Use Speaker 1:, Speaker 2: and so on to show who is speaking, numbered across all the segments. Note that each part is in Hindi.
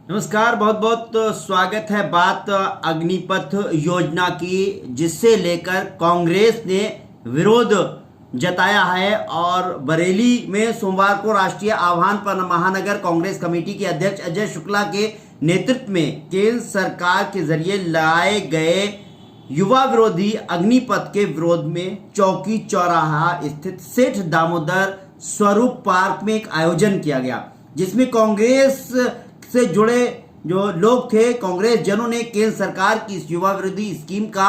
Speaker 1: नमस्कार, बहुत बहुत स्वागत है। बात अग्निपथ योजना की, जिससे लेकर कांग्रेस ने विरोध जताया है और बरेली में सोमवार को राष्ट्रीय आह्वान पर महानगर कांग्रेस कमेटी के अध्यक्ष अजय शुक्ला के नेतृत्व में केंद्र सरकार के जरिए लाए गए युवा विरोधी अग्निपथ के विरोध में चौकी चौराहा स्थित सेठ दामोदर स्वरूप पार्क में एक आयोजन किया गया, जिसमें कांग्रेस से जुड़े जो लोग थे, कांग्रेस जनों ने केंद्र सरकार की इस युवा विरोधी स्कीम का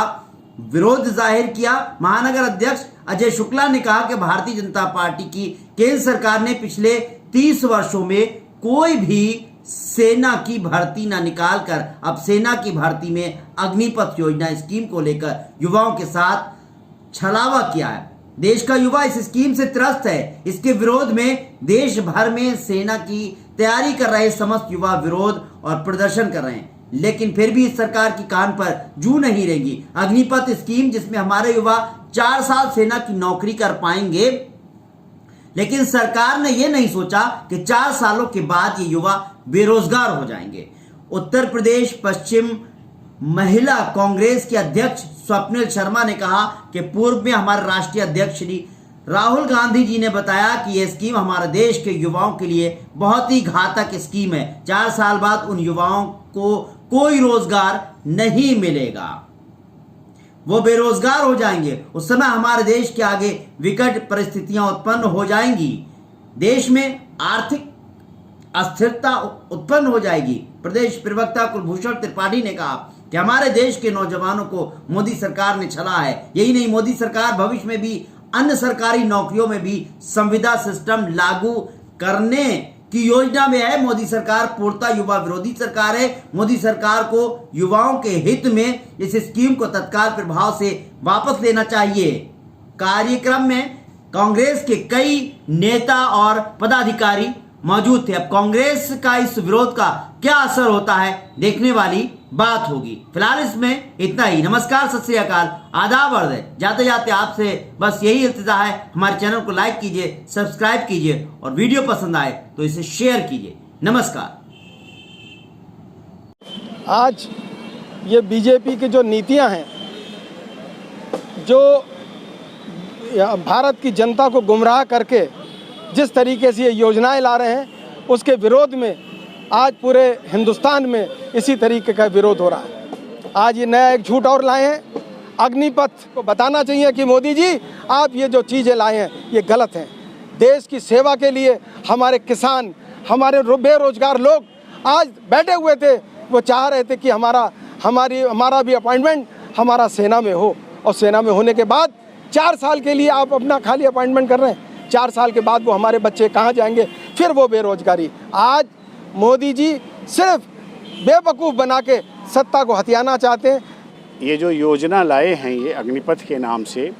Speaker 1: विरोध जाहिर किया। महानगर अध्यक्ष अजय शुक्ला ने कहा कि भारतीय जनता पार्टी की केंद्र सरकार ने पिछले 30 वर्षों में कोई भी सेना की भर्ती ना निकाल कर अब सेना की भर्ती में अग्निपथ योजना स्कीम को लेकर युवाओं के साथ छलावा किया है। देश का युवा इस स्कीम से त्रस्त है। इसके विरोध में देश भर में सेना की तैयारी कर रहे समस्त युवा विरोध और प्रदर्शन कर रहे हैं, लेकिन फिर भी इस सरकार की कान पर जू नहीं रहेगी। अग्निपथ स्कीम, जिसमें हमारे युवा 4 साल सेना की नौकरी कर पाएंगे, लेकिन सरकार ने यह नहीं सोचा कि 4 सालों के बाद ये युवा बेरोजगार हो जाएंगे। उत्तर प्रदेश पश्चिम महिला कांग्रेस के अध्यक्ष स्वप्निल शर्मा ने कहा कि पूर्व में हमारे राष्ट्रीय अध्यक्ष श्री राहुल गांधी जी ने बताया कि यह स्कीम हमारे देश के युवाओं के लिए बहुत ही घातक स्कीम है। 4 साल बाद उन युवाओं को कोई रोजगार नहीं मिलेगा, वो बेरोजगार हो जाएंगे। उस समय हमारे देश के आगे विकट परिस्थितियां उत्पन्न हो जाएंगी, देश में आर्थिक अस्थिरता उत्पन्न हो जाएगी। प्रदेश प्रवक्ता कुलभूषण त्रिपाठी ने कहा कि हमारे देश के नौजवानों को मोदी सरकार ने छला है। यही नहीं, मोदी सरकार भविष्य में भी अन्य सरकारी नौकरियों में भी संविदा सिस्टम लागू करने की योजना में है। मोदी सरकार पूर्णतः युवा विरोधी सरकार है। मोदी सरकार को युवाओं के हित में इस स्कीम को तत्काल प्रभाव से वापस लेना चाहिए। कार्यक्रम में कांग्रेस के कई नेता और पदाधिकारी मौजूद थे। अब कांग्रेस का इस विरोध का क्या असर होता है, देखने वाली बात होगी। फिलहाल इसमें इतना ही। नमस्कार, सत श्री अकाल, आदाब अर्ज़ है। जाते जाते आपसे बस यही इल्तिजा है, हमारे चैनल को लाइक कीजिए, सब्सक्राइब कीजिए और वीडियो पसंद आए तो इसे शेयर कीजिए। नमस्कार।
Speaker 2: आज ये बीजेपी की जो नीतियां हैं, जो भारत की जनता को गुमराह करके जिस तरीके से ये योजनाएं ला रहे हैं, उसके विरोध में आज पूरे हिंदुस्तान में इसी तरीके का विरोध हो रहा है। आज ये नया एक झूठ और लाए हैं। अग्निपथ को बताना चाहिए कि मोदी जी, आप ये जो चीज़ें लाए हैं ये गलत हैं। देश की सेवा के लिए हमारे किसान, हमारे बेरोजगार लोग आज बैठे हुए थे, वो चाह रहे थे कि हमारा भी अपॉइंटमेंट हमारा सेना में हो, और सेना में होने के बाद 4 साल के लिए आप अपना खाली अपॉइंटमेंट कर रहे हैं। 4 साल के बाद वो हमारे बच्चे कहाँ जाएंगे, फिर वो बेरोजगारी। आज मोदी जी सिर्फ बेवकूफ़ बना के सत्ता को हथियाना चाहते हैं।
Speaker 3: ये जो योजना लाए हैं ये अग्निपथ के नाम से,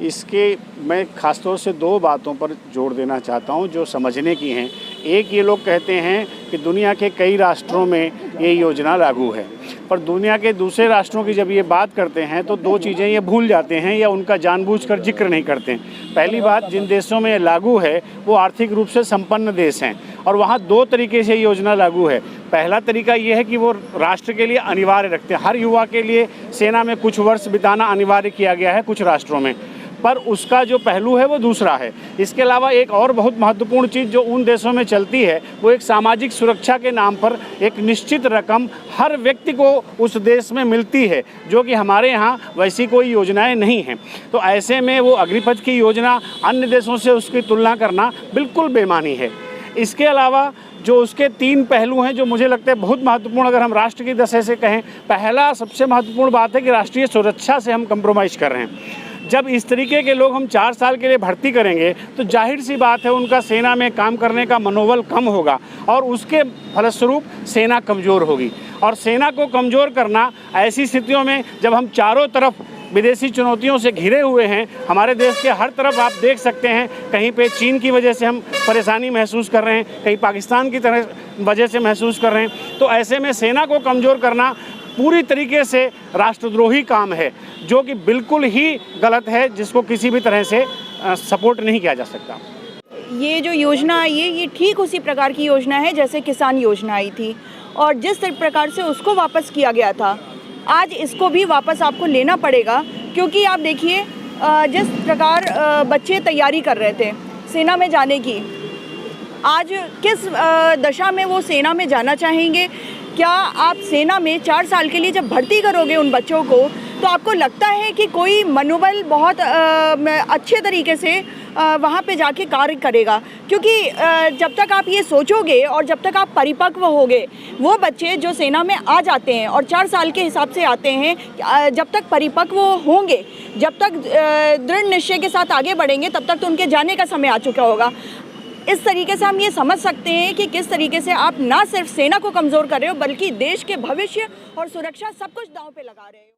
Speaker 3: इसके मैं ख़ासतौर से 2 बातों पर जोर देना चाहता हूँ जो समझने की हैं। एक, ये लोग कहते हैं कि दुनिया के कई राष्ट्रों में ये योजना लागू है, पर दुनिया के दूसरे राष्ट्रों की जब ये बात करते हैं तो 2 चीज़ें ये भूल जाते हैं या उनका जानबूझकर जिक्र नहीं करते हैं। पहली बात, जिन देशों में ये लागू है वो आर्थिक रूप से संपन्न देश हैं और वहाँ 2 तरीके से योजना लागू है। पहला तरीका ये है कि वो राष्ट्र के लिए अनिवार्य रखते हैं, हर युवा के लिए सेना में कुछ वर्ष बिताना अनिवार्य किया गया है कुछ राष्ट्रों में, पर उसका जो पहलू है वो दूसरा है। इसके अलावा एक और बहुत महत्वपूर्ण चीज़ जो उन देशों में चलती है वो एक सामाजिक सुरक्षा के नाम पर एक निश्चित रकम हर व्यक्ति को उस देश में मिलती है, जो कि हमारे यहाँ वैसी कोई योजनाएं नहीं हैं। तो ऐसे में वो अग्निपथ की योजना अन्य देशों से उसकी तुलना करना बिल्कुल बेमानी है। इसके अलावा जो उसके 3 पहलू हैं जो मुझे लगता है बहुत महत्वपूर्ण, अगर हम राष्ट्र की दशा से कहें, पहला सबसे महत्वपूर्ण बात है कि राष्ट्रीय सुरक्षा से हम कंप्रोमाइज़ कर रहे हैं। जब इस तरीके के लोग हम 4 साल के लिए भर्ती करेंगे तो जाहिर सी बात है उनका सेना में काम करने का मनोबल कम होगा और उसके फलस्वरूप सेना कमज़ोर होगी। और सेना को कमज़ोर करना ऐसी स्थितियों में जब हम चारों तरफ विदेशी चुनौतियों से घिरे हुए हैं, हमारे देश के हर तरफ आप देख सकते हैं, कहीं पे चीन की वजह से हम परेशानी महसूस कर रहे हैं, कहीं पाकिस्तान की तरह वजह से महसूस कर रहे हैं, तो ऐसे में सेना को कमज़ोर करना पूरी तरीके से राष्ट्रद्रोही काम है, जो कि बिल्कुल ही गलत है, जिसको किसी भी तरह से सपोर्ट नहीं किया जा सकता।
Speaker 4: ये जो योजना आई है ये ठीक उसी प्रकार की योजना है जैसे किसान योजना आई थी, और जिस प्रकार से उसको वापस किया गया था, आज इसको भी वापस आपको लेना पड़ेगा। क्योंकि आप देखिए जिस प्रकार बच्चे तैयारी कर रहे थे सेना में जाने की, आज किस दशा में वो सेना में जाना चाहेंगे। क्या आप सेना में 4 साल के लिए जब भर्ती करोगे उन बच्चों को, तो आपको लगता है कि कोई मनोबल बहुत अच्छे तरीके से वहाँ पे जाके कार्य करेगा? क्योंकि जब तक आप ये सोचोगे और जब तक आप परिपक्व होगे, वो बच्चे जो सेना में आ जाते हैं और 4 साल के हिसाब से आते हैं, जब तक परिपक्व होंगे, जब तक दृढ़ निश्चय के साथ आगे बढ़ेंगे, तब तक तो उनके जाने का समय आ चुका होगा। इस तरीके से हम ये समझ सकते हैं कि किस तरीके से आप ना सिर्फ सेना को कमज़ोर कर रहे हो, बल्कि देश के भविष्य और सुरक्षा सब कुछ दांव पे लगा रहे हो।